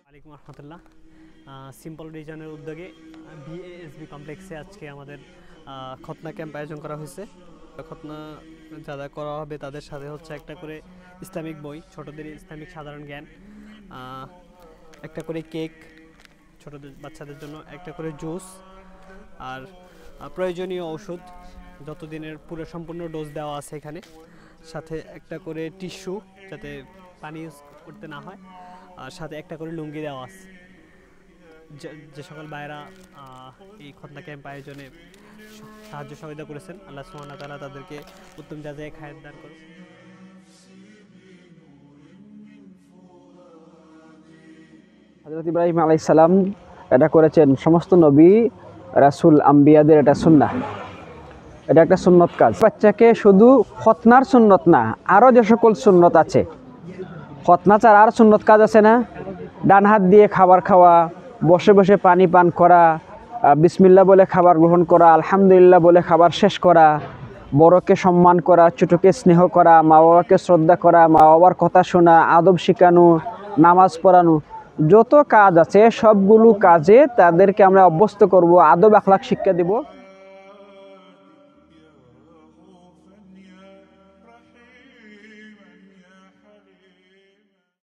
ওয়ালাইকুম রহমতুল্লাহ। সিম্পল রিজনের উদ্যোগে বিএএসবি কমপ্লেক্সে আজকে আমাদের খতনা ক্যাম্প আয়োজন করা হয়েছে। খতনা যারা করা হবে তাদের সাথে হচ্ছে একটা করে ইসলামিক বই, ছোটদের ইসলামিক সাধারণ জ্ঞান, একটা করে কেক ছোটদের বাচ্চাদের জন্য, একটা করে জুস, আর প্রয়োজনীয় ওষুধ যতদিনের পুরো সম্পূর্ণ ডোজ দেওয়া আছে এখানে, সাথে একটা করে টিস্যু যাতে পানি ইউজ করতে না হয়, আর সাথে একটা করে লুঙ্গি দেওয়া আছে। যে সকল ভাইরা এই খতনা ক্যাম্প আয়োজনে সাহায্য সহযোগিতা করেছেন, আল্লাহ সুবহানাহু ওয়া তাআলা তাদেরকে উত্তম জাযায়ে খায়ের দান করুন। হযরত ইব্রাহিম আলাইহিস সালাম এটা করেছেন, সমস্ত নবী রাসূল আম্বিয়াদের এটা সুন্নাহ, এটা একটা সুন্নত কাজ। বাচ্চাকে শুধু খতনার সুন্নত না, আরও যে সকল সুন্নত আছে, খতনা ছাড়া আর সুন্নত কাজ আছে না? ডান হাত দিয়ে খাবার খাওয়া, বসে বসে পানি পান করা, বিসমিল্লাহ বলে খাবার গ্রহণ করা, আলহামদুলিল্লাহ বলে খাবার শেষ করা, বড়কে সম্মান করা, ছোটকে স্নেহ করা, মা বাবাকে শ্রদ্ধা করা, মা বাবার কথা শোনা, আদব শেখানো, নামাজ পড়ানো, যত কাজ আছে সবগুলো কাজে তাদেরকে আমরা অভ্যস্ত করব, আদব আখলাক শিক্ষা দেব।